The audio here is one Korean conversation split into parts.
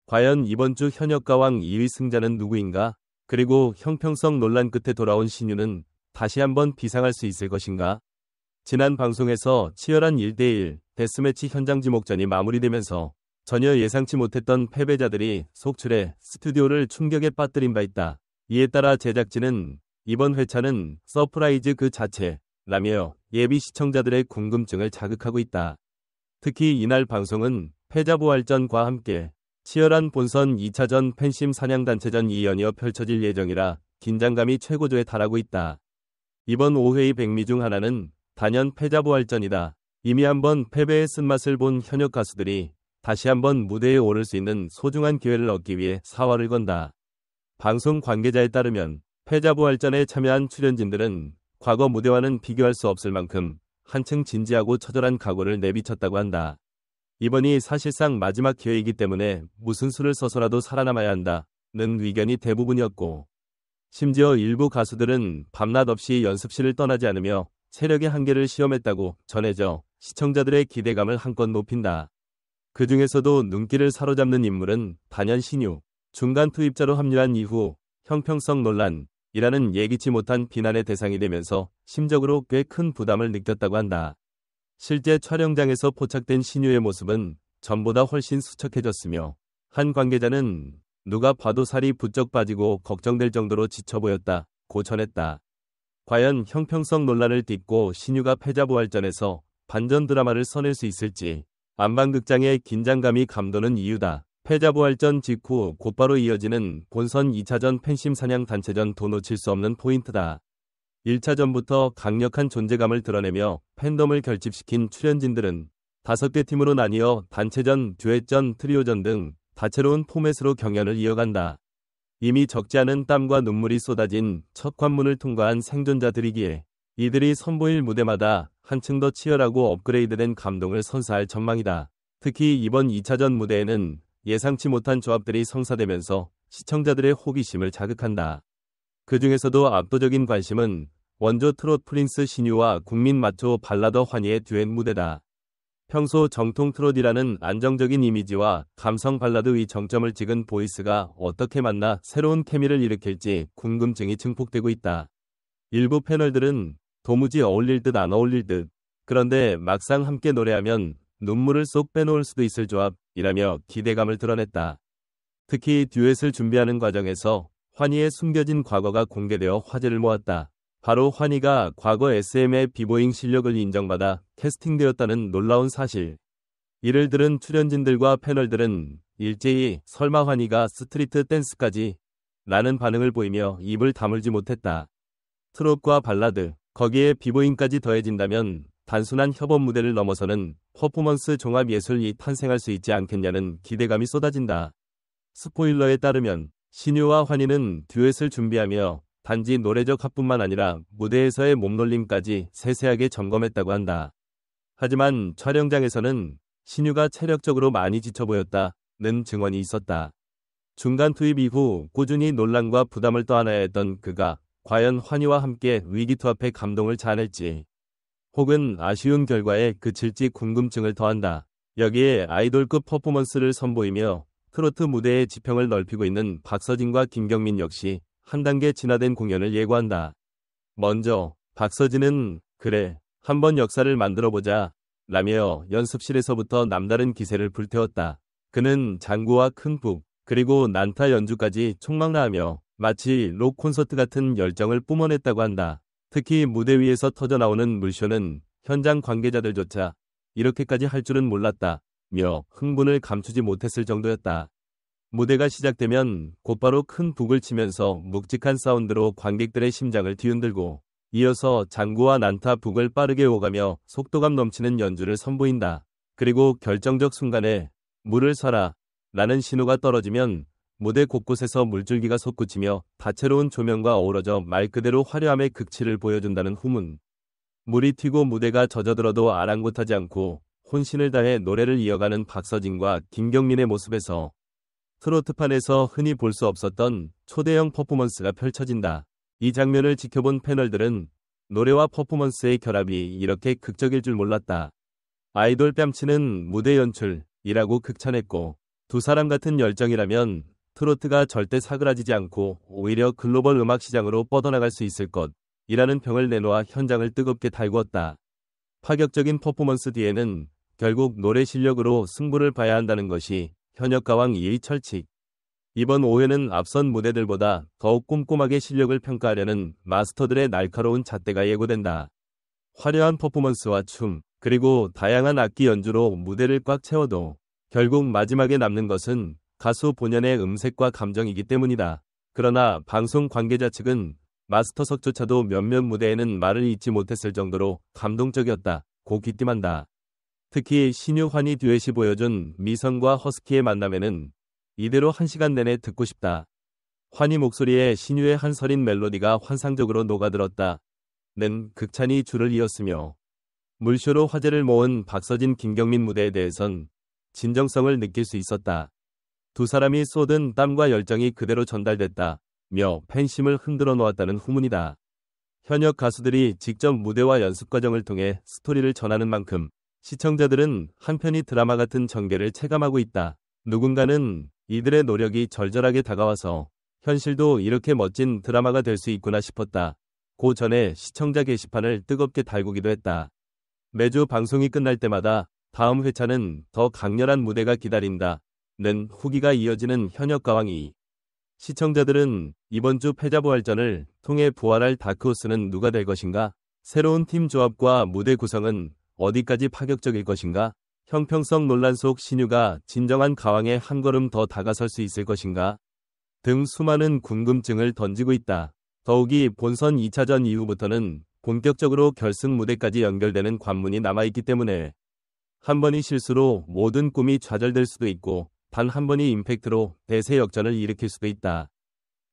과연 이번 주 현역가왕 2위 승자는 누구인가? 그리고 형평성 논란 끝에 돌아온 신유는 다시 한번 비상할 수 있을 것인가? 지난 방송에서 치열한 1대1 데스매치 현장 지목전이 마무리되면서 전혀 예상치 못했던 패배자들이 속출해 스튜디오를 충격에 빠뜨린 바 있다. 이에 따라 제작진은 이번 회차는 서프라이즈 그 자체라며 예비 시청자들의 궁금증을 자극하고 있다. 특히 이날 방송은 패자부활전과 함께 치열한 본선 2차전 팬심 사냥단체전이 연이어 펼쳐질 예정이라 긴장감이 최고조에 달하고 있다. 이번 5회의 백미 중 하나는 단연 패자부활전이다. 이미 한번 패배의 쓴맛을 본 현역 가수들이 다시 한번 무대에 오를 수 있는 소중한 기회를 얻기 위해 사활을 건다. 방송 관계자에 따르면 패자부활전에 참여한 출연진들은 과거 무대와는 비교할 수 없을 만큼 한층 진지하고 처절한 각오를 내비쳤다고 한다. 이번이 사실상 마지막 기회이기 때문에 무슨 수를 써서라도 살아남아야 한다는 의견이 대부분이었고, 심지어 일부 가수들은 밤낮 없이 연습실을 떠나지 않으며 체력의 한계를 시험했다고 전해져 시청자들의 기대감을 한껏 높인다. 그 중에서도 눈길을 사로잡는 인물은 단연 신유. 중간 투입자로 합류한 이후 형평성 논란이라는 예기치 못한 비난의 대상이 되면서 심적으로 꽤 큰 부담을 느꼈다고 한다. 실제 촬영장에서 포착된 신유의 모습은 전보다 훨씬 수척해졌으며, 한 관계자는 누가 봐도 살이 부쩍 빠지고 걱정될 정도로 지쳐 보였다고 전했다. 과연 형평성 논란을 딛고 신유가 패자부활전에서 반전 드라마를 써낼 수 있을지 안방극장의 긴장감이 감도는 이유다. 패자부활전 직후 곧바로 이어지는 본선 2차전 팬심 사냥 단체전도 놓칠 수 없는 포인트다. 1차전부터 강력한 존재감을 드러내며 팬덤을 결집시킨 출연진들은 5개 팀으로 나뉘어 단체전, 듀엣전, 트리오전 등 다채로운 포맷으로 경연을 이어간다. 이미 적지 않은 땀과 눈물이 쏟아진 첫 관문을 통과한 생존자들이기에 이들이 선보일 무대마다 한층 더 치열하고 업그레이드된 감동을 선사할 전망이다. 특히 이번 2차전 무대에는 예상치 못한 조합들이 성사되면서 시청자들의 호기심을 자극한다. 그 중에서도 압도적인 관심은 원조 트롯 프린스 신유와 국민 마초 발라더 환희의 듀엣 무대다. 평소 정통 트롯이라는 안정적인 이미지와 감성 발라드의 정점을 찍은 보이스가 어떻게 만나 새로운 케미를 일으킬지 궁금증이 증폭되고 있다. 일부 패널들은 도무지 어울릴 듯 안 어울릴 듯, 그런데 막상 함께 노래하면 눈물을 쏙 빼놓을 수도 있을 조합이라며 기대감을 드러냈다. 특히 듀엣을 준비하는 과정에서 환희의 숨겨진 과거가 공개되어 화제를 모았다. 바로 환희가 과거 SM의 비보잉 실력을 인정받아 캐스팅되었다는 놀라운 사실. 이를 들은 출연진들과 패널들은 일제히 설마 환희가 스트리트 댄스까지? 라는 반응을 보이며 입을 다물지 못했다. 트롯과 발라드, 거기에 비보잉까지 더해진다면 단순한 협업 무대를 넘어서는 퍼포먼스 종합 예술이 탄생할 수 있지 않겠냐는 기대감이 쏟아진다. 스포일러에 따르면 신유와 환희는 듀엣을 준비하며 단지 노래적 합뿐만 아니라 무대에서의 몸놀림까지 세세하게 점검했다고 한다. 하지만 촬영장에서는 신유가 체력적으로 많이 지쳐 보였다는 증언이 있었다. 중간 투입 이후 꾸준히 논란과 부담을 떠안아야 했던 그가 과연 환희와 함께 위기투합해 감동을 자아낼지, 혹은 아쉬운 결과에 그칠지 궁금증을 더한다. 여기에 아이돌급 퍼포먼스를 선보이며 트로트 무대의 지평을 넓히고 있는 박서진과 김경민 역시 한 단계 진화된 공연을 예고한다. 먼저 박서진은 그래, 한번 역사를 만들어보자 라며 연습실에서부터 남다른 기세를 불태웠다. 그는 장구와 큰 북, 그리고 난타 연주까지 총망라하며 마치 록 콘서트 같은 열정을 뿜어냈다고 한다. 특히 무대 위에서 터져나오는 물쇼는 현장 관계자들조차 이렇게까지 할 줄은 몰랐다며 흥분을 감추지 못했을 정도였다. 무대가 시작되면 곧바로 큰 북을 치면서 묵직한 사운드로 관객들의 심장을 뒤흔들고, 이어서 장구와 난타 북을 빠르게 오가며 속도감 넘치는 연주를 선보인다. 그리고 결정적 순간에 물을 쏴라 라는 신호가 떨어지면 무대 곳곳에서 물줄기가 솟구치며 다채로운 조명과 어우러져 말 그대로 화려함의 극치를 보여준다는 후문. 물이 튀고 무대가 젖어들어도 아랑곳하지 않고 혼신을 다해 노래를 이어가는 박서진과 김경민의 모습에서 트로트판에서 흔히 볼 수 없었던 초대형 퍼포먼스가 펼쳐진다. 이 장면을 지켜본 패널들은 노래와 퍼포먼스의 결합이 이렇게 극적일 줄 몰랐다. 아이돌 뺨치는 무대 연출이라고 극찬했고, 두 사람 같은 열정이라면 트로트가 절대 사그라지지 않고 오히려 글로벌 음악 시장으로 뻗어나갈 수 있을 것이라는 평을 내놓아 현장을 뜨겁게 달구었다. 파격적인 퍼포먼스 뒤에는 결국 노래 실력으로 승부를 봐야 한다는 것이 현역가왕 2위 철칙. 이번 5회는 앞선 무대들보다 더욱 꼼꼼하게 실력을 평가하려는 마스터들의 날카로운 잣대가 예고된다. 화려한 퍼포먼스와 춤, 그리고 다양한 악기 연주로 무대를 꽉 채워도 결국 마지막에 남는 것은 가수 본연의 음색과 감정이기 때문이다. 그러나 방송 관계자 측은 마스터석조차도 몇몇 무대에는 말을 잇지 못했을 정도로 감동적이었다고 귀띔한다. 특히 신유 환희 듀엣이 보여준 미성과 허스키의 만남에는 이대로 1시간 내내 듣고 싶다. 환희 목소리에 신유의 한서린 멜로디가 환상적으로 녹아들었다. 는 극찬이 줄을 이었으며 물쇼로 화제를 모은 박서진 김경민 무대에 대해선 진정성을 느낄 수 있었다. 두 사람이 쏟은 땀과 열정이 그대로 전달됐다며 팬심을 흔들어 놓았다는 후문이다. 현역 가수들이 직접 무대와 연습 과정을 통해 스토리를 전하는 만큼 시청자들은 한편의 드라마 같은 전개를 체감하고 있다. 누군가는 이들의 노력이 절절하게 다가와서 현실도 이렇게 멋진 드라마가 될 수 있구나 싶었다. 그 전에 시청자 게시판을 뜨겁게 달구기도 했다. 매주 방송이 끝날 때마다 다음 회차는 더 강렬한 무대가 기다린다. 는 후기가 이어지는 현역가왕이. 시청자들은 이번 주 패자부활전을 통해 부활할 다크호스는 누가 될 것인가? 새로운 팀 조합과 무대 구성은 어디까지 파격적일 것인가? 형평성 논란 속 신유가 진정한 가왕에 한 걸음 더 다가설 수 있을 것인가? 등 수많은 궁금증을 던지고 있다. 더욱이 본선 2차전 이후부터는 본격적으로 결승 무대까지 연결되는 관문이 남아있기 때문에 한 번의 실수로 모든 꿈이 좌절될 수도 있고 단 한 번의 임팩트로 대세 역전을 일으킬 수도 있다.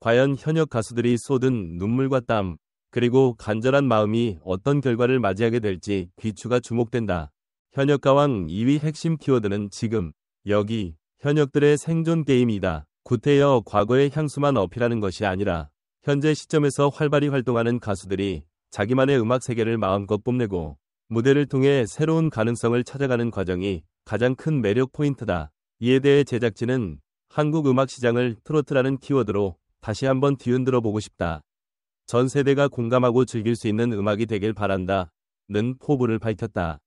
과연 현역 가수들이 쏟은 눈물과 땀, 그리고 간절한 마음이 어떤 결과를 맞이하게 될지 귀추가 주목된다. 현역가왕 2위 핵심 키워드는 지금, 여기, 현역들의 생존 게임이다. 구태여 과거의 향수만 어필하는 것이 아니라 현재 시점에서 활발히 활동하는 가수들이 자기만의 음악 세계를 마음껏 뽐내고 무대를 통해 새로운 가능성을 찾아가는 과정이 가장 큰 매력 포인트다. 이에 대해 제작진은 한국 음악 시장을 트로트라는 키워드로 다시 한번 뒤흔들어 보고 싶다. 전 세대가 공감하고 즐길 수 있는 음악이 되길 바란다. 는 포부를 밝혔다.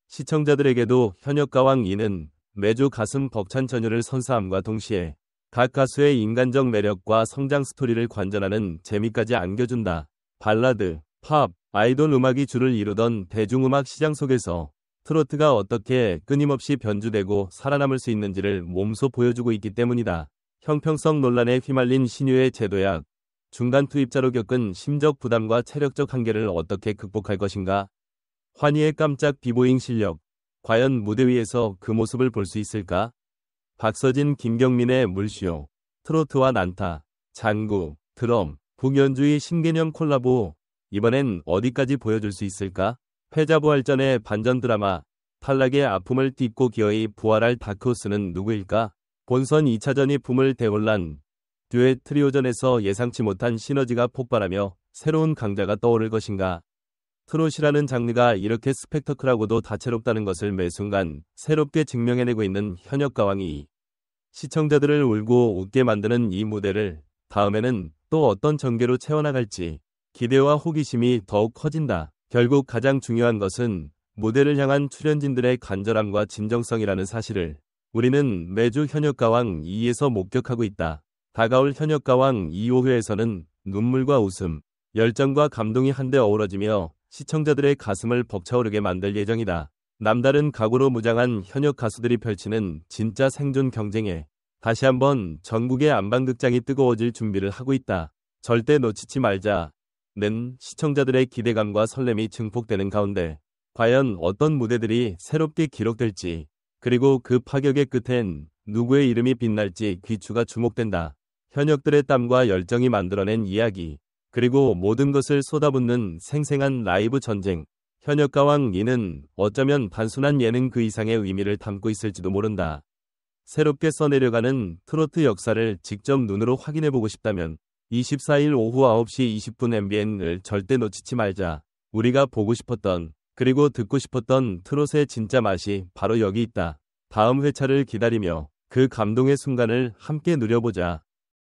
시청자들에게도 현역가왕 2는 매주 가슴 벅찬 전율을 선사함과 동시에 각 가수의 인간적 매력과 성장 스토리를 관전하는 재미까지 안겨준다. 발라드, 팝, 아이돌 음악이 주를 이루던 대중음악 시장 속에서 트로트가 어떻게 끊임없이 변주되고 살아남을 수 있는지를 몸소 보여주고 있기 때문이다. 형평성 논란에 휘말린 신유의 제도약, 중간 투입자로 겪은 심적 부담과 체력적 한계를 어떻게 극복할 것인가? 환희의 깜짝 비보잉 실력, 과연 무대 위에서 그 모습을 볼 수 있을까? 박서진, 김경민의 물쇼, 트로트와 난타, 장구, 드럼, 북연주의 신개념 콜라보, 이번엔 어디까지 보여줄 수 있을까? 패자부활전의 반전 드라마, 탈락의 아픔을 딛고 기어이 부활할 다크호스는 누구일까? 본선 2차전이 붐을 대혼란, 듀엣 트리오전에서 예상치 못한 시너지가 폭발하며 새로운 강자가 떠오를 것인가? 트롯이라는 장르가 이렇게 스펙터클하고도 다채롭다는 것을 매 순간 새롭게 증명해내고 있는 현역가왕이 시청자들을 울고 웃게 만드는 이 무대를 다음에는 또 어떤 전개로 채워나갈지 기대와 호기심이 더욱 커진다. 결국 가장 중요한 것은 무대를 향한 출연진들의 간절함과 진정성이라는 사실을 우리는 매주 현역가왕 2에서 목격하고 있다. 다가올 현역가왕 2, 5회에서는 눈물과 웃음, 열정과 감동이 한데 어우러지며 시청자들의 가슴을 벅차오르게 만들 예정이다. 남다른 각오로 무장한 현역 가수들이 펼치는 진짜 생존 경쟁에 다시 한번 전국의 안방극장이 뜨거워질 준비를 하고 있다. 절대 놓치지 말자. 는 시청자들의 기대감과 설렘이 증폭되는 가운데 과연 어떤 무대들이 새롭게 기록될지 그리고 그 파격의 끝엔 누구의 이름이 빛날지 귀추가 주목된다. 현역들의 땀과 열정이 만들어낸 이야기 그리고 모든 것을 쏟아붓는 생생한 라이브 전쟁. 현역가왕 2는 어쩌면 단순한 예능 그 이상의 의미를 담고 있을지도 모른다. 새롭게 써내려가는 트로트 역사를 직접 눈으로 확인해보고 싶다면 24일 오후 9시 20분 MBN을 절대 놓치지 말자. 우리가 보고 싶었던 그리고 듣고 싶었던 트롯의 진짜 맛이 바로 여기 있다. 다음 회차를 기다리며 그 감동의 순간을 함께 누려보자.